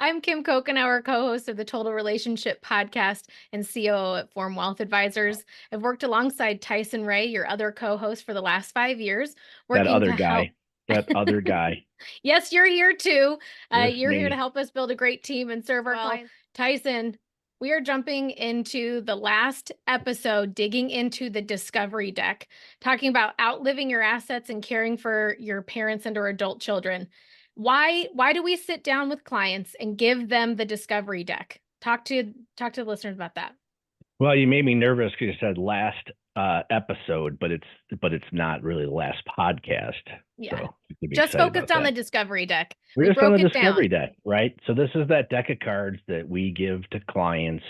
I'm Kim Cochenour, co-host of the Total Relationship podcast and COO at Form Wealth Advisors. I've worked alongside Tyson Ray, your other co-host, for the last 5 years, That working other to help. guy. That other guy. Yes, you're here too. Just You're here to me. help us build a great team and serve our clients. Tyson, we are jumping into the last episode, digging into the discovery deck, talking about outliving your assets and caring for your parents and or adult children. Why do we sit down with clients and give them the discovery deck? Talk to the listeners about that. Well, you made me nervous because you said last episode, but it's not really the last podcast. Yeah. So you can be Just excited about focused on that. the discovery deck. We're We just on broke the it discovery down. deck, right? So this is that deck of cards that we give to clients.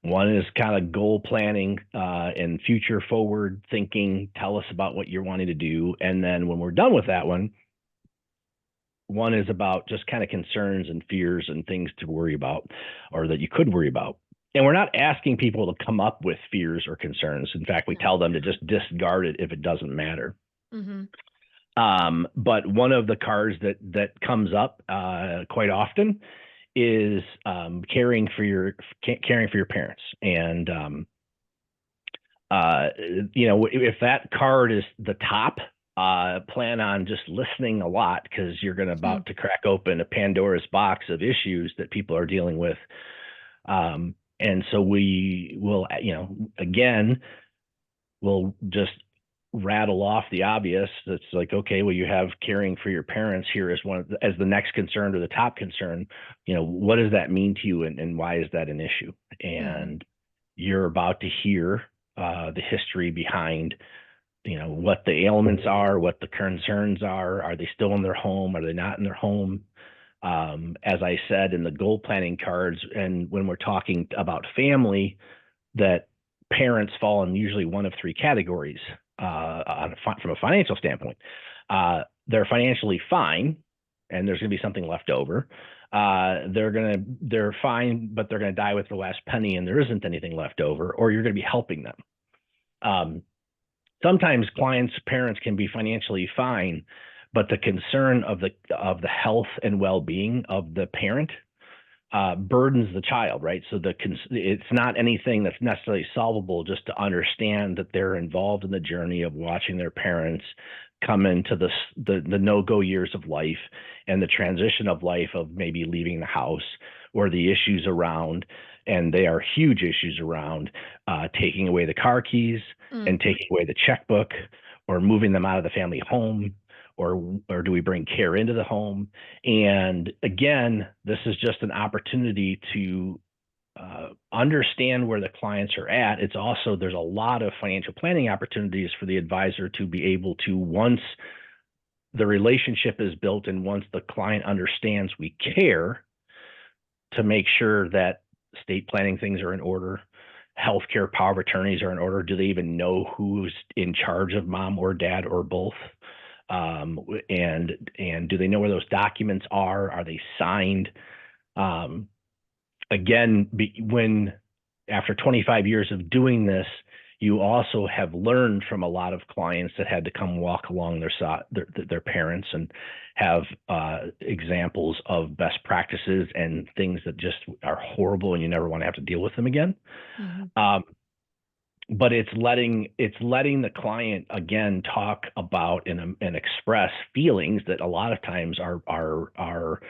One is kind of goal planning and future forward thinking. Tell us about what you're wanting to do. And then when we're done with that one is about just kind of concerns and fears and things to worry about or that you could worry about. And we're not asking people to come up with fears or concerns. In fact, we No. tell them to just discard it if it doesn't matter. Mm-hmm. But one of the cards that comes up quite often is caring for your parents. And if that card is the top, plan on just listening a lot because you're going to about to crack open a Pandora's box of issues that people are dealing with. And so we will, again, we'll just rattle off the obvious. It's like, okay, well, you have caring for your parents here as as the next concern or the top concern. What does that mean to you, and why is that an issue? And you're about to hear the history behind what the ailments are, what the concerns are they still in their home, are they not in their home? As I said in the goal planning cards, and when we're talking about family, that parents fall in usually one of three categories from a financial standpoint. They're financially fine, and there's going to be something left over. They're fine, but they're going to die with the last penny, and there isn't anything left over, or you're going to be helping them. Sometimes clients' parents can be financially fine, but the concern of the health and well-being of the parent burdens the child, right? So it's not anything that's necessarily solvable, just to understand that they're involved in the journey of watching their parents come into the no-go years of life and the transition of life of maybe leaving the house, or the issues around, and they are huge issues around taking away the car keys and taking away the checkbook, or moving them out of the family home, or do we bring care into the home? And again, this is just an opportunity to understand where the clients are at. It's also, there's a lot of financial planning opportunities for the advisor to be able to, once the relationship is built and once the client understands we care, to make sure that estate planning things are in order, healthcare power of attorneys are in order. Do they even know who's in charge of mom or dad or both? And do they know where those documents are? Are they signed? Again, when after 25 years of doing this, you also have learned from a lot of clients that had to come walk along their parents and have examples of best practices and things that just are horrible, and you never want to have to deal with them again. But it's letting the client again talk about and express feelings that a lot of times are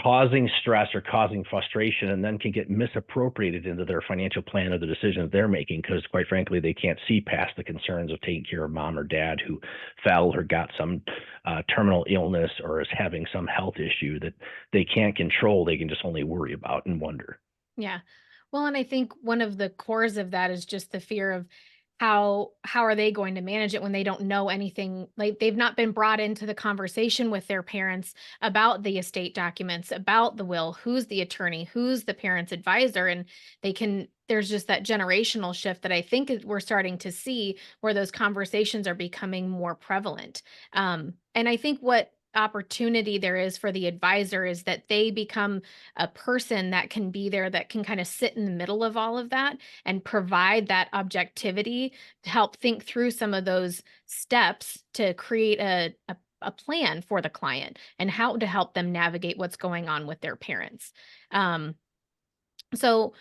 causing stress or causing frustration, and then can get misappropriated into their financial plan or the decisions they're making, because quite frankly, they can't see past the concerns of taking care of mom or dad who fell or got some terminal illness or is having some health issue that they can't control. They can just only worry about and wonder. Yeah. Well, and I think one of the cores of that is just the fear of how are they going to manage it when they don't know anything, like they've not been brought into the conversation with their parents about the estate documents, about the will, who's the attorney, who's the parent's advisor, and there's just that generational shift that I think we're starting to see, where those conversations are becoming more prevalent. And I think what opportunity there is for the advisor is that they become a person that can be there, that can kind of sit in the middle of all of that and provide that objectivity to help think through some of those steps to create a a plan for the client and how to help them navigate what's going on with their parents. Um, so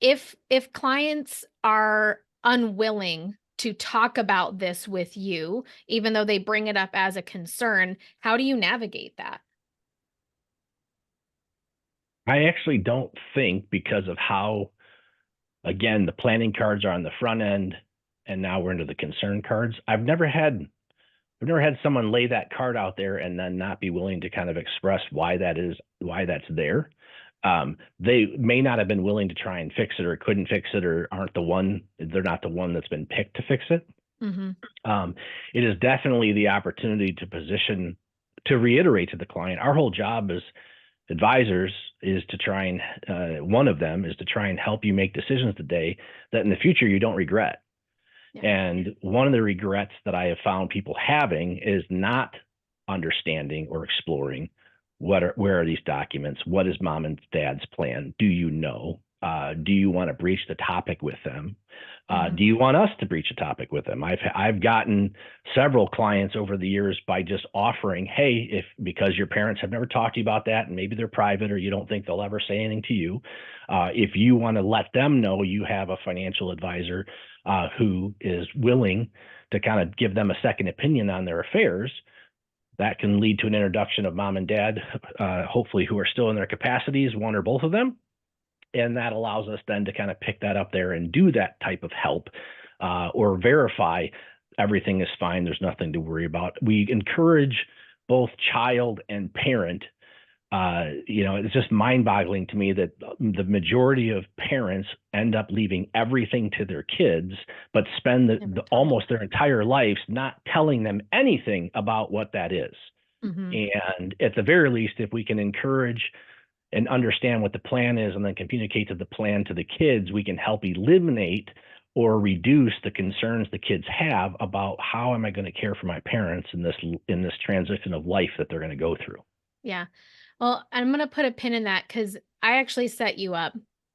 if clients are unwilling to talk about this with you, even though they bring it up as a concern, how do you navigate that? I actually don't think, because of how, again, the planning cards are on the front end and now we're into the concern cards. I've never had someone lay that card out there and then not be willing to kind of express why that's there. They may not have been willing to try and fix it, or couldn't fix it, or they're not the one that's been picked to fix it. Mm-hmm. It is definitely the opportunity to reiterate to the client, our whole job as advisors is to try and, one of them is to try and help you make decisions today that in the future you don't regret. Yeah. And one of the regrets that I have found people having is not understanding or exploring where are these documents? What is mom and dad's plan? Do you know? Do you want to breach the topic with them? Do you want us to breach a topic with them? I've gotten several clients over the years by just offering, hey, because your parents have never talked to you about that, and maybe they're private or you don't think they'll ever say anything to you, if you want to let them know you have a financial advisor who is willing to kind of give them a second opinion on their affairs, that can lead to an introduction of mom and dad, hopefully who are still in their capacities, one or both of them. And that allows us then to kind of pick that up there and do that type of help, or verify everything is fine, there's nothing to worry about. We encourage both child and parent. It's just mind-boggling to me that the majority of parents end up leaving everything to their kids, but spend almost their entire lives not telling them anything about what that is. Mm-hmm. And at the very least, if we can encourage and understand what the plan is and then communicate the plan to the kids, we can help eliminate or reduce the concerns the kids have about how am I going to care for my parents in this transition of life that they're going to go through. Yeah. Well, I'm going to put a pin in that because I actually set you up.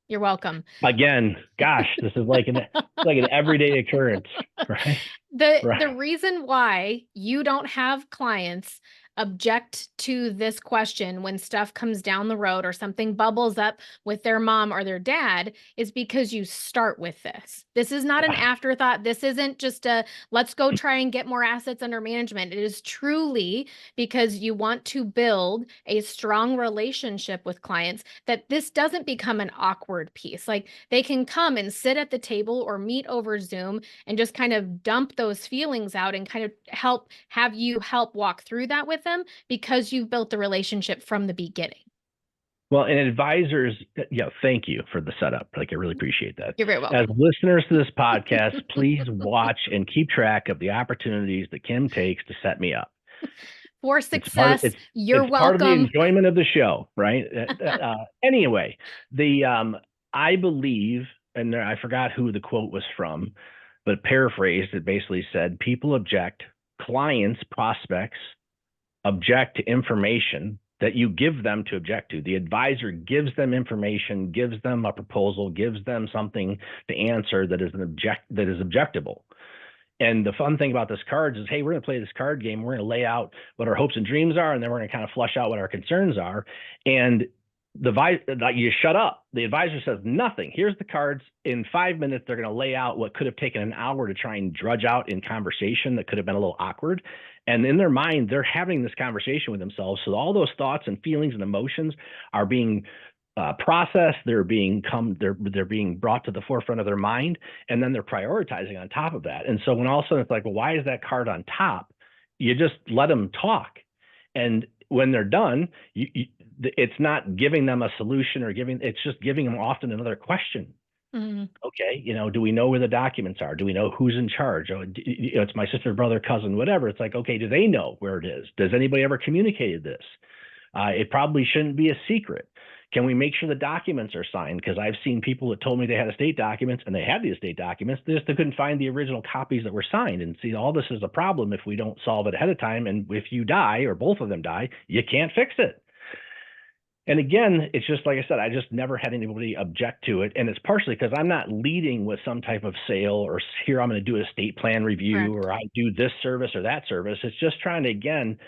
You're welcome. Again, gosh, this is like an everyday occurrence, right? The reason why you don't have clients object to this question when stuff comes down the road or something bubbles up with their mom or their dad is because you start with this. This is not an afterthought. This isn't just a let's go try and get more assets under management. It is truly because you want to build a strong relationship with clients, that this doesn't become an awkward piece. Like they can come and sit at the table or meet over Zoom and just kind of dump those feelings out and kind of have you help walk through that with them because you've built the relationship from the beginning. Well, and advisors, thank you for the setup. Like, I really appreciate that. You're very welcome. As listeners to this podcast, please watch and keep track of the opportunities that Kim takes to set me up. For success, you're welcome. Part of the enjoyment of the show, right? Anyway, I believe, and I forgot who the quote was from, but paraphrased, it basically said, people object, clients, prospects object to information that you give them to object to. The advisor gives them information, gives them a proposal, gives them something to answer that is objectable. And the fun thing about this cards is, hey, we're going to play this card game. We're going to lay out what our hopes and dreams are, and then we're going to kind of flush out what our concerns are. And you shut up. The advisor says nothing. Here's the cards. In 5 minutes, they're going to lay out what could have taken an hour to try and drudge out in conversation that could have been a little awkward. And in their mind, they're having this conversation with themselves. So all those thoughts and feelings and emotions are being processed. They're being brought to the forefront of their mind, and then they're prioritizing on top of that. And so when all of a sudden it's like, well, why is that card on top? You just let them talk. And when they're done, it's not giving them a solution it's just giving them often another question. Mm-hmm. Okay, do we know where the documents are? Do we know who's in charge? It's my sister, brother, cousin, whatever. It's like, okay, do they know where it is? Does anybody ever communicated this? It probably shouldn't be a secret. Can we make sure the documents are signed? Because I've seen people that told me they had estate documents and they had the estate documents. They couldn't find the original copies that were signed. And see, all this is a problem if we don't solve it ahead of time. And if you die or both of them die, you can't fix it. And again, it's just like I said, I just never had anybody object to it. And it's partially because I'm not leading with some type of sale or here I'm going to do a estate plan review Correct. or I do this service or that service. It's just trying to, again,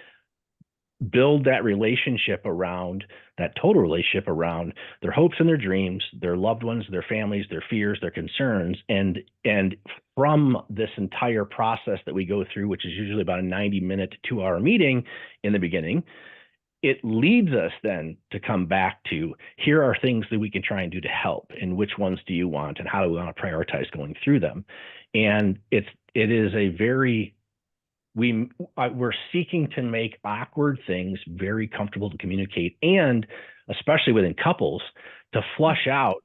build that relationship around that total relationship around their hopes and their dreams, their loved ones, their families, their fears, their concerns. And from this entire process that we go through, which is usually about a 90-minute to 2-hour meeting in the beginning, it leads us then to come back to here are things that we can try and do to help, and which ones do you want, and how do we want to prioritize going through them. And it is a very we're seeking to make awkward things very comfortable to communicate, and especially within couples, to flush out,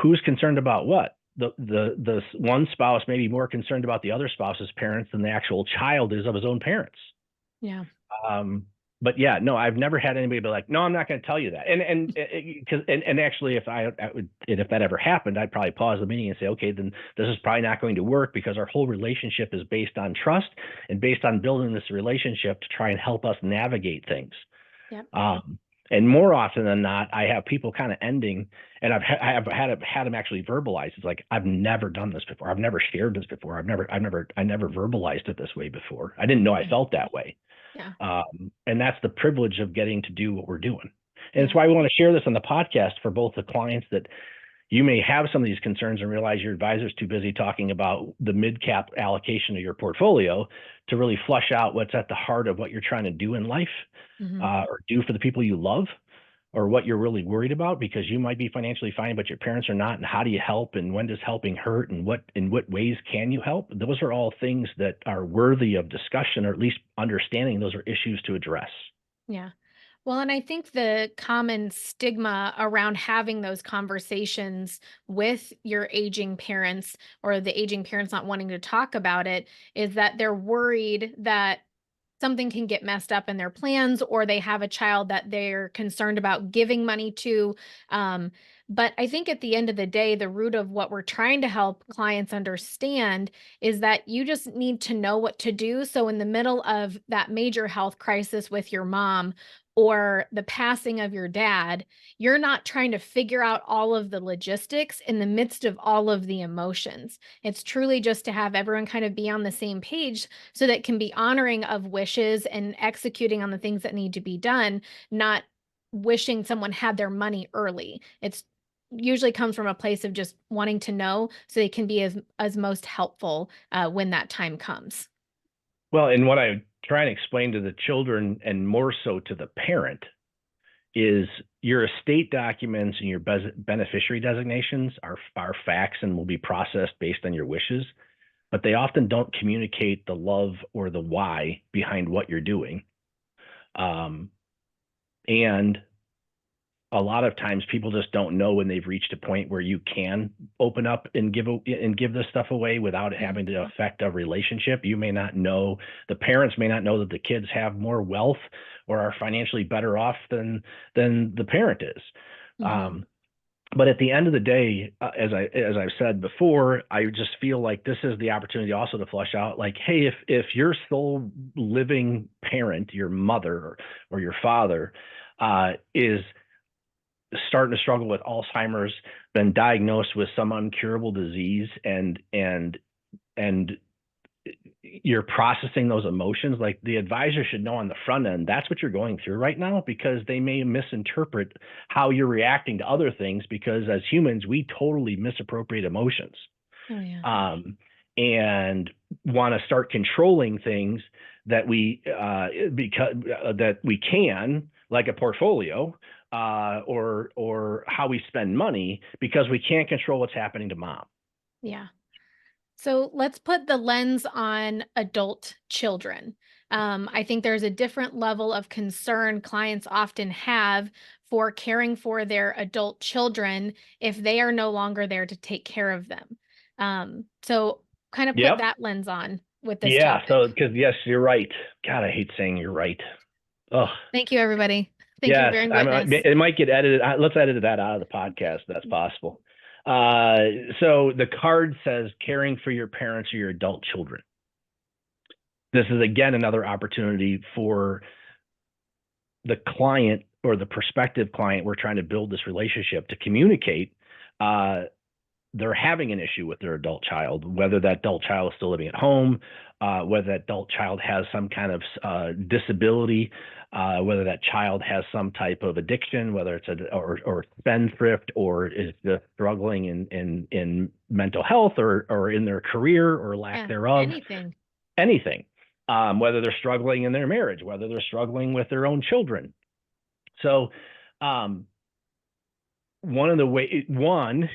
who's concerned about what. The one spouse may be more concerned about the other spouse's parents than the actual child is of his own parents. Yeah. But yeah, no, I've never had anybody be like, no, I'm not going to tell you that. And actually, if if that ever happened, I'd probably pause the meeting and say, okay, then this is probably not going to work, because our whole relationship is based on trust and based on building this relationship to try and help us navigate things. Yep. And more often than not, I have people kind of ending, and I have had them actually verbalize. It's like, I've never done this before. I've never shared this before. I never verbalized it this way before. I didn't know I felt that way. Yeah. And that's the privilege of getting to do what we're doing. And it's Yeah. why we want to share this on the podcast for both the clients that you may have some of these concerns and realize your advisor's too busy talking about the mid-cap allocation of your portfolio to really flush out what's at the heart of what you're trying to do in life, or do for the people you love, or what you're really worried about, because you might be financially fine, but your parents are not. And how do you help? And when does helping hurt? And in what ways can you help? Those are all things that are worthy of discussion, or at least understanding those are issues to address. Yeah. Well, and I think the common stigma around having those conversations with your aging parents, or the aging parents not wanting to talk about it, is that they're worried that something can get messed up in their plans, or they have a child that they're concerned about giving money to. But I think at the end of the day, the root of what we're trying to help clients understand is that you just need to know what to do. So, in the middle of that major health crisis with your mom, or the passing of your dad, you're not trying to figure out all of the logistics in the midst of all of the emotions. It's truly just to have everyone kind of be on the same page, so that can be honoring of wishes and executing on the things that need to be done, not wishing someone had their money early. It's usually comes from a place of just wanting to know so they can be as most helpful when that time comes. Well, and what I try and explain to the children, and more so to the parent, is your estate documents and your beneficiary designations are facts and will be processed based on your wishes, but they often don't communicate the love or the why behind what you're doing. And a lot of times people just don't know when they've reached a point where you can open up and give this stuff away without it having to affect a relationship. You may not know, the parents may not know that the kids have more wealth or are financially better off than the parent is. But at the end of the day, as I've said before, I just feel like this is the opportunity also to flush out, like, hey, if your sole living parent, your mother or your father, is starting to struggle with Alzheimer's, been diagnosed with some incurable disease, and you're processing those emotions, like, the advisor should know on the front end that's what you're going through right now, because they may misinterpret how you're reacting to other things, because as humans we totally misappropriate emotions. Oh, yeah. And want to start controlling things that we can, like a portfolio, or how we spend money, because we can't control what's happening to mom. Yeah. So let's put the lens on adult children. I think there's a different level of concern clients often have for caring for their adult children if they are no longer there to take care of them. So kind of put Yep. that lens on with this Yeah. topic. So, because yes, you're right. God, I hate saying you're right. Oh, Thank you, everybody. Thank you for yes. bearing witness. It might get edited. Let's edit that out of the podcast. That's possible. So the card says caring for your parents or your adult children. This is, again, another opportunity for the client or the prospective client we're trying to build this relationship to communicate, they're having an issue with their adult child, whether that adult child is still living at home, whether that adult child has some kind of disability, whether that child has some type of addiction, whether it's or spendthrift, or is just struggling in mental health, or in their career or lack Yeah. thereof, Anything. anything. Whether they're struggling in their marriage, whether they're struggling with their own children. So,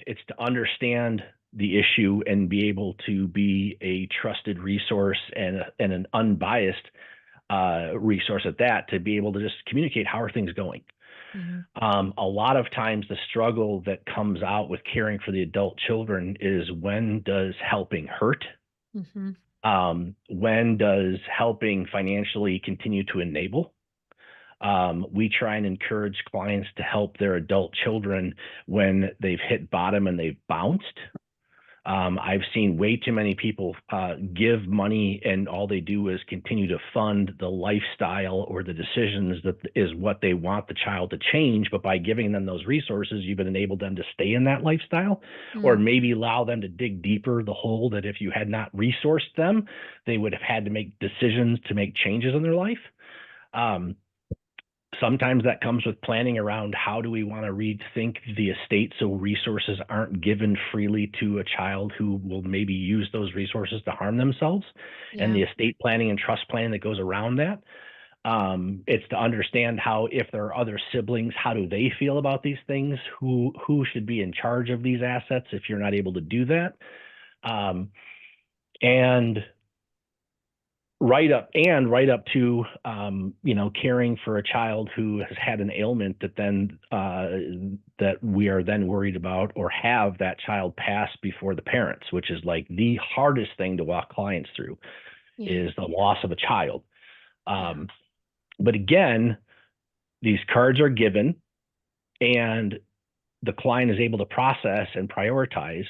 it's to understand the issue and be able to be a trusted resource and an unbiased resource at that, to be able to just communicate how are things going. A lot of times the struggle that comes out with caring for the adult children is, when does helping hurt? When does helping financially continue to enable? We try and encourage clients to help their adult children when they've hit bottom and they've bounced. I've seen way too many people give money, and all they do is continue to fund the lifestyle or the decisions that is what they want the child to change. But by giving them those resources, you've enabled them to stay in that lifestyle, or maybe allow them to dig deeper the hole that if you had not resourced them, they would have had to make decisions to make changes in their life. Sometimes that comes with planning around, how do we want to rethink the estate so resources aren't given freely to a child who will maybe use those resources to harm themselves, and the estate planning and trust planning that goes around that. It's to understand how, if there are other siblings, how do they feel about these things? Who should be in charge of these assets if you're not able to do that? And right up to caring for a child who has had an ailment that we are then worried about, or have that child pass before the parents, which is like the hardest thing to walk clients through, is the loss of a child. But again, these cards are given, and the client is able to process and prioritize.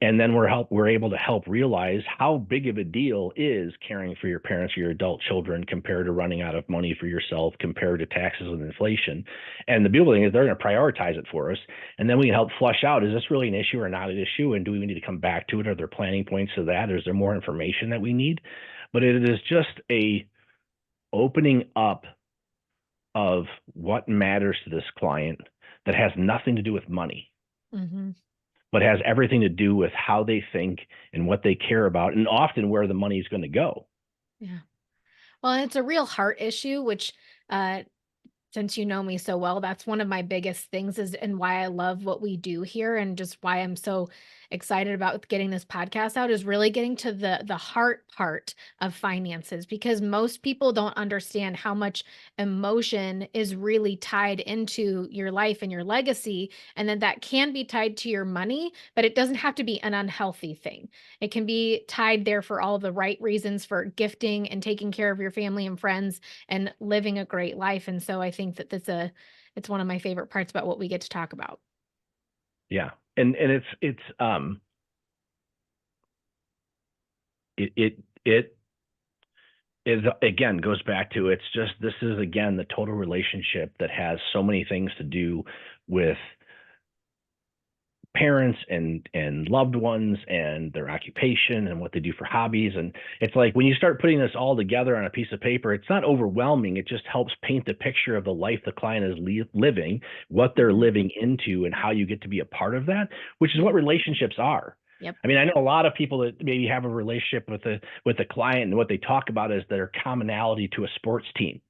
And then we're able to help realize how big of a deal is caring for your parents or your adult children, compared to running out of money for yourself, compared to taxes and inflation. And the beautiful thing is, they're going to prioritize it for us. And then we can help flush out, is this really an issue or not an issue? And do we need to come back to it? Are there planning points to that? Or is there more information that we need? But it is just a opening up of what matters to this client, that has nothing to do with money. But has everything to do with how they think and what they care about, and often where the money is going to go. Yeah. Well, and it's a real heart issue, which, since you know me so well, that's one of my biggest things, and why I love what we do here, and just why I'm so excited about getting this podcast out, is really getting to the heart part of finances, because most people don't understand how much emotion is really tied into your life and your legacy, and then that can be tied to your money, but it doesn't have to be an unhealthy thing. It can be tied there for all the right reasons, for gifting and taking care of your family and friends and living a great life. And so I think that it's one of my favorite parts about what we get to talk about. Yeah. And it is, again, goes back to, this is again the total relationship that has so many things to do with parents and loved ones and their occupation and what they do for hobbies. And it's like, when you start putting this all together on a piece of paper, it's not overwhelming. It just helps paint the picture of the life the client is living, what they're living into, and how you get to be a part of that, which is what relationships are. Yep. I mean, I know a lot of people that maybe have a relationship with a client, and what they talk about is their commonality to a sports team,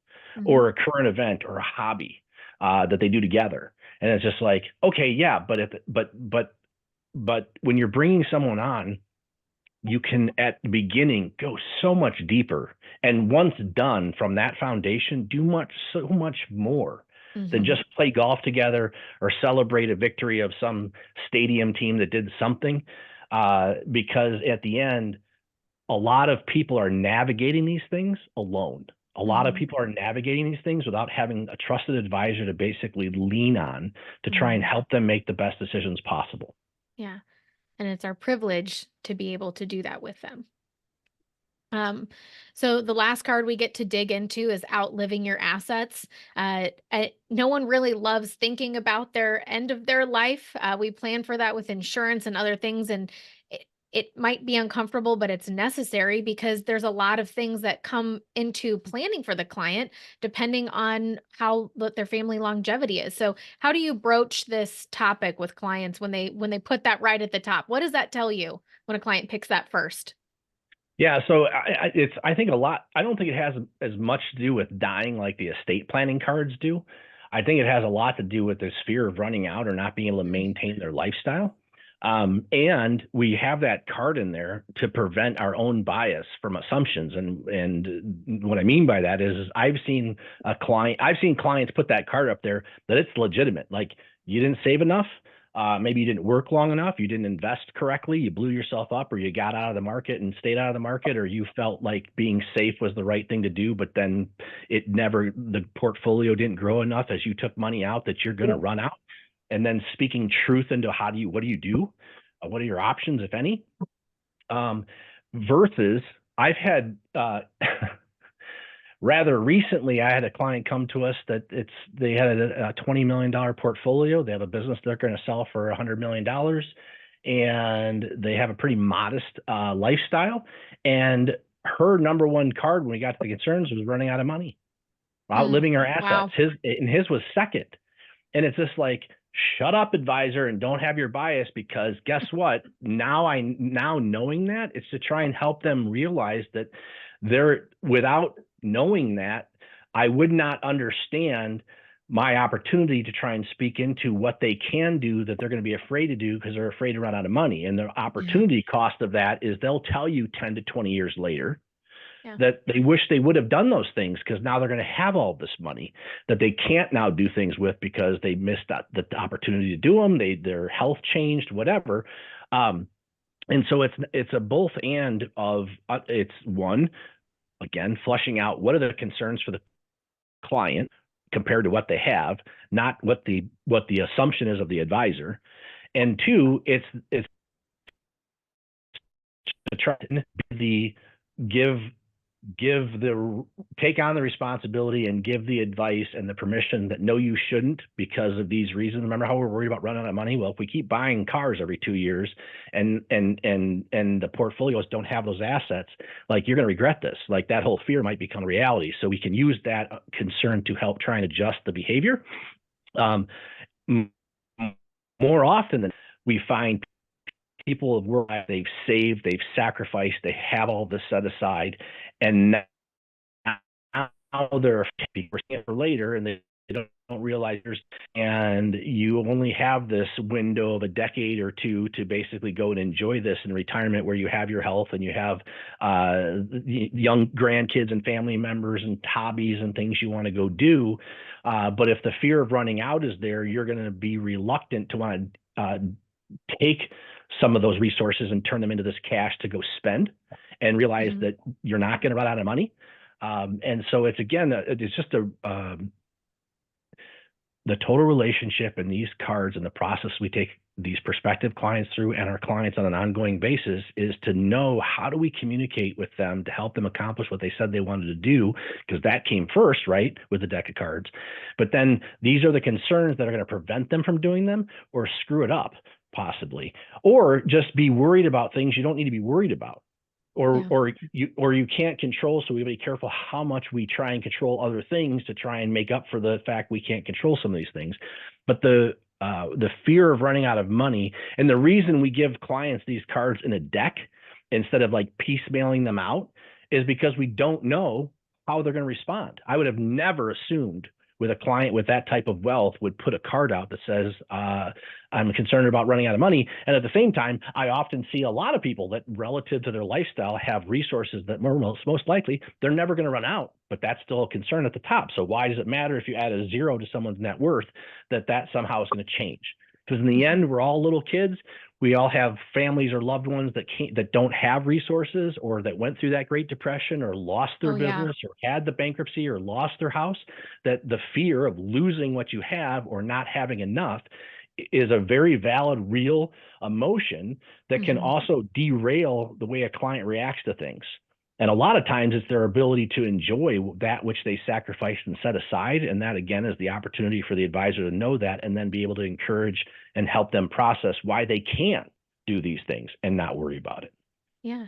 or a current event, or a hobby that they do together. And it's just like, okay, yeah, but when you're bringing someone on, you can at the beginning go so much deeper, and once done from that foundation, do so much more than just play golf together or celebrate a victory of some stadium team that did something. Because at the end, a lot of people are navigating these things alone. A lot of people are navigating these things without having a trusted advisor to basically lean on to try and help them make the best decisions possible. Yeah. And it's our privilege to be able to do that with them. Um, so the last card we get to dig into is outliving your assets. No one really loves thinking about their end of their life. We plan for that with insurance and other things, and it might be uncomfortable, but it's necessary because there's a lot of things that come into planning for the client, depending on how what their family longevity is. So, how do you broach this topic with clients when they put that right at the top? What does that tell you when a client picks that first? Yeah, so I think a lot. I don't think it has as much to do with dying like the estate planning cards do. I think it has a lot to do with this fear of running out or not being able to maintain their lifestyle. And we have that card in there to prevent our own bias from assumptions. And what I mean by that is I've seen clients put that card up there that it's legitimate. Like, you didn't save enough. Maybe you didn't work long enough, you didn't invest correctly, you blew yourself up, or you got out of the market and stayed out of the market, or you felt like being safe was the right thing to do, but then the portfolio didn't grow enough as you took money out that you're going to run out. And then speaking truth into what do you do? What are your options, if any? Versus I've had, rather recently, I had a client come to us that they had a $20 million portfolio. They have a business they're going to sell for $100 million, and they have a pretty modest lifestyle. And her number one card when we got to the concerns was running out of money, outliving her assets. Wow. His was second. And it's just like, shut up, advisor, and don't have your bias, because guess what? Now knowing that, it's to try and help them realize that without knowing that, I would not understand my opportunity to try and speak into what they can do that they're going to be afraid to do because they're afraid to run out of money. And the Yeah. opportunity cost of that is they'll tell you 10 to 20 years later Yeah. that they wish they would have done those things because now they're going to have all this money that they can't now do things with because they missed the opportunity to do them. Their health changed, whatever. And so it's a both and of it's one, again, flushing out what are the concerns for the client compared to what they have, not what the assumption is of the advisor. And two, it's to try to take on the responsibility and give the advice and the permission that no, you shouldn't because of these reasons. Remember how we're worried about running out of money? Well, if we keep buying cars every 2 years and the portfolios don't have those assets, like, you're going to regret this. Like, that whole fear might become reality. So we can use that concern to help try and adjust the behavior. More often than we find people have worked, they've saved, they've sacrificed, they have all this set aside, and now they're for later, and they don't realize and you only have this window of a decade or two to basically go and enjoy this in retirement, where you have your health and you have young grandkids and family members and hobbies and things you want to go do. But if the fear of running out is there, you're going to be reluctant to want to take some of those resources and turn them into this cash to go spend, and realize that you're not going to run out of money. And so it's just the total relationship and these cards and the process we take these prospective clients through and our clients on an ongoing basis is to know, how do we communicate with them to help them accomplish what they said they wanted to do? Because that came first, right, with the deck of cards. But then these are the concerns that are going to prevent them from doing them or screw it up, possibly, or just be worried about things you don't need to be worried about. Or you can't control. So we have to be careful how much we try and control other things to try and make up for the fact we can't control some of these things. But the fear of running out of money, and the reason we give clients these cards in a deck instead of like piecemealing them out, is because we don't know how they're going to respond. I would have never assumed with a client with that type of wealth would put a card out that says, I'm concerned about running out of money. And at the same time, I often see a lot of people that, relative to their lifestyle, have resources that most likely they're never going to run out, but that's still a concern at the top. So why does it matter if you add a zero to someone's net worth that somehow is going to change? Because in the end, we're all little kids. We all have families or loved ones that don't have resources, or that went through that Great Depression, or lost their business, or had the bankruptcy, or lost their house. That the fear of losing what you have or not having enough is a very valid, real emotion that can also derail the way a client reacts to things. And a lot of times it's their ability to enjoy that which they sacrificed and set aside. And that, again, is the opportunity for the advisor to know that and then be able to encourage and help them process why they can't do these things and not worry about it. Yeah.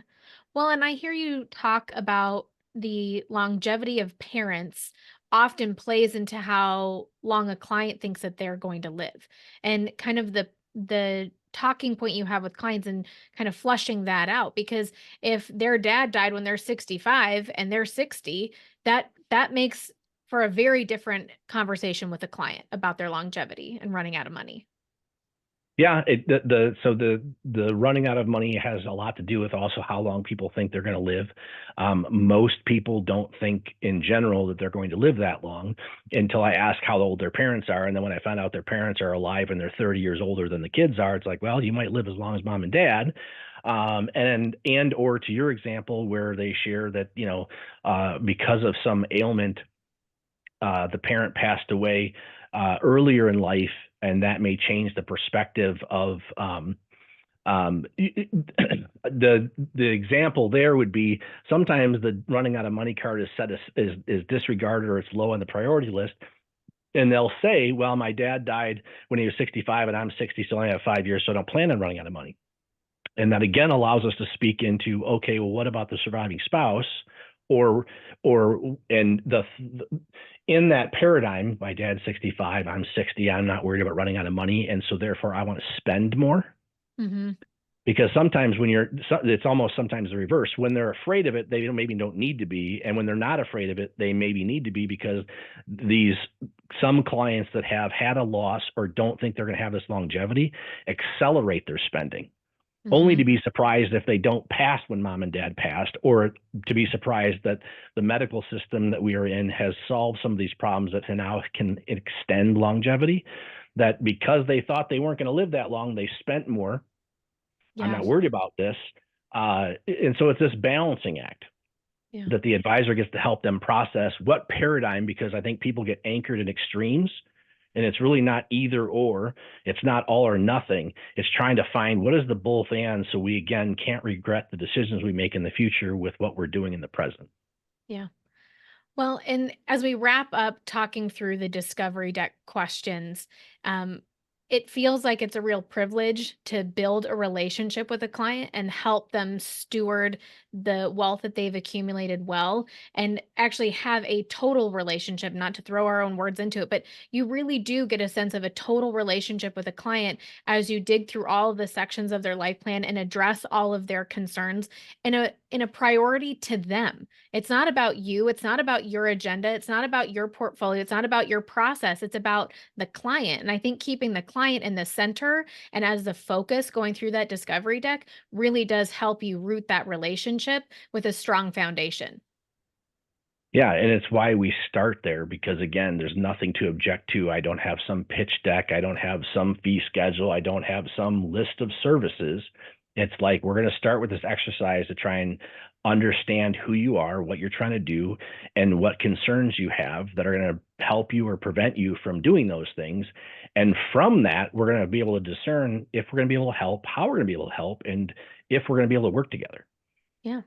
Well, and I hear you talk about the longevity of parents often plays into how long a client thinks that they're going to live. And kind of the talking point you have with clients and kind of flushing that out, because if their dad died when they're 65 and they're 60, that makes for a very different conversation with a client about their longevity and running out of money. Yeah, so the running out of money has a lot to do with also how long people think they're going to live. Most people don't think in general that they're going to live that long until I ask how old their parents are, and then when I find out their parents are alive and they're 30 years older than the kids are, it's like, well, you might live as long as mom and dad. And or to your example where they share that, because of some ailment, the parent passed away earlier in life, and that may change the perspective of the example there would be sometimes the running out of money card is set as is disregarded, or it's low on the priority list. And they'll say, well, my dad died when he was 65 and I'm 60, so I only have 5 years, so I don't plan on running out of money. And that again allows us to speak into, okay, well, what about the surviving spouse? Or and in that paradigm, my dad's 65, I'm 60, I'm not worried about running out of money, and so therefore I want to spend more. Hmm. Because sometimes it's almost sometimes the reverse. When they're afraid of it, they maybe don't need to be, and when they're not afraid of it, they maybe need to be, because some clients that have had a loss or don't think they're going to have this longevity accelerate their spending, only Hmm. to be surprised if they don't pass when mom and dad passed, or to be surprised that the medical system that we are in has solved some of these problems that now can extend longevity, that because they thought they weren't going to live that long, they spent more. I'm Yeah. not worried about this. And so it's this balancing act Yeah. that the advisor gets to help them process what paradigm, because I think people get anchored in extremes, and it's really not either or. It's not all or nothing. It's trying to find what is the both and, so we again can't regret the decisions we make in the future with what we're doing in the present. Yeah. Well, and as we wrap up talking through the discovery deck questions, um, it feels like it's a real privilege to build a relationship with a client and help them steward the wealth that they've accumulated well, and actually have a total relationship, not to throw our own words into it, but you really do get a sense of a total relationship with a client as you dig through all of the sections of their life plan and address all of their concerns in a priority to them. It's not about you. It's not about your agenda. It's not about your portfolio. It's not about your process. It's about the client. And I think keeping the client in the center and as the focus going through that discovery deck really does help you root that relationship with a strong foundation. Yeah, and it's why we start there, because again, there's nothing to object to. I don't have some pitch deck, I don't have some fee schedule, I don't have some list of services. It's like we're going to start with this exercise to try and understand who you are, what you're trying to do, and what concerns you have that are going to help you or prevent you from doing those things. And from that, we're going to be able to discern if we're going to be able to help, how we're going to be able to help, and if we're going to be able to work together. Yeah.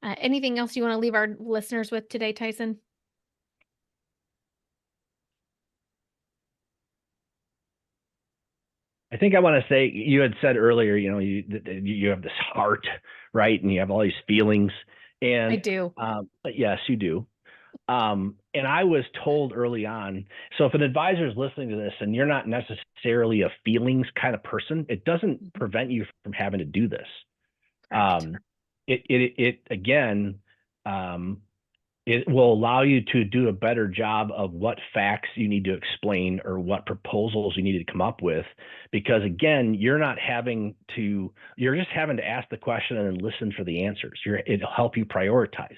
Anything else you want to leave our listeners with today, Tyson? I think I want to say, you had said earlier, you have this heart, right? And you have all these feelings. I And do. yes, you do. And I was told early on, so if an advisor is listening to this and you're not necessarily a feelings kind of person, it doesn't Mhm. prevent you from having to do this. Correct. Um, it again, um, it will allow you to do a better job of what facts you need to explain or what proposals you need to come up with, because again, you're just having to ask the question and then listen for the answers. It'll help you prioritize.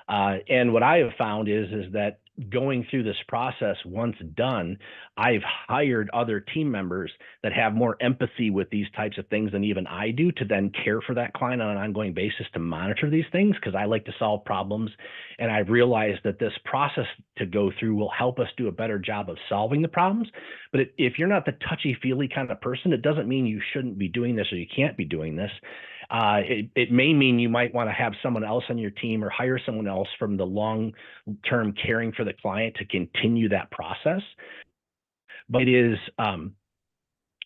And what I have found is that going through this process, once done, I've hired other team members that have more empathy with these types of things than even I do, to then care for that client on an ongoing basis, to monitor these things, because I like to solve problems. And I've realized that this process to go through will help us do a better job of solving the problems. But if you're not the touchy-feely kind of person, it doesn't mean you shouldn't be doing this or you can't be doing this. It may mean you might want to have someone else on your team or hire someone else from the long-term caring for the client to continue that process. But it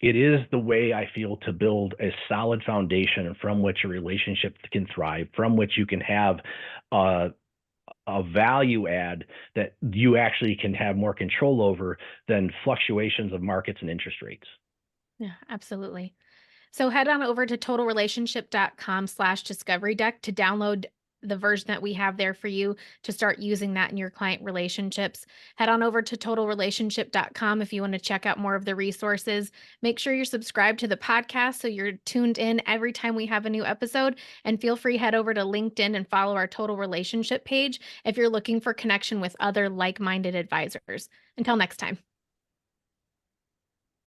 is the way I feel to build a solid foundation from which a relationship can thrive, from which you can have a value add that you actually can have more control over than fluctuations of markets and interest rates. Yeah, absolutely. So head on over to totalrelationship.com/discovery deck to download the version that we have there for you to start using that in your client relationships. Head on over to totalrelationship.com if you want to check out more of the resources. Make sure you're subscribed to the podcast so you're tuned in every time we have a new episode. And feel free head over to LinkedIn and follow our Total Relationship page if you're looking for connection with other like-minded advisors. Until next time.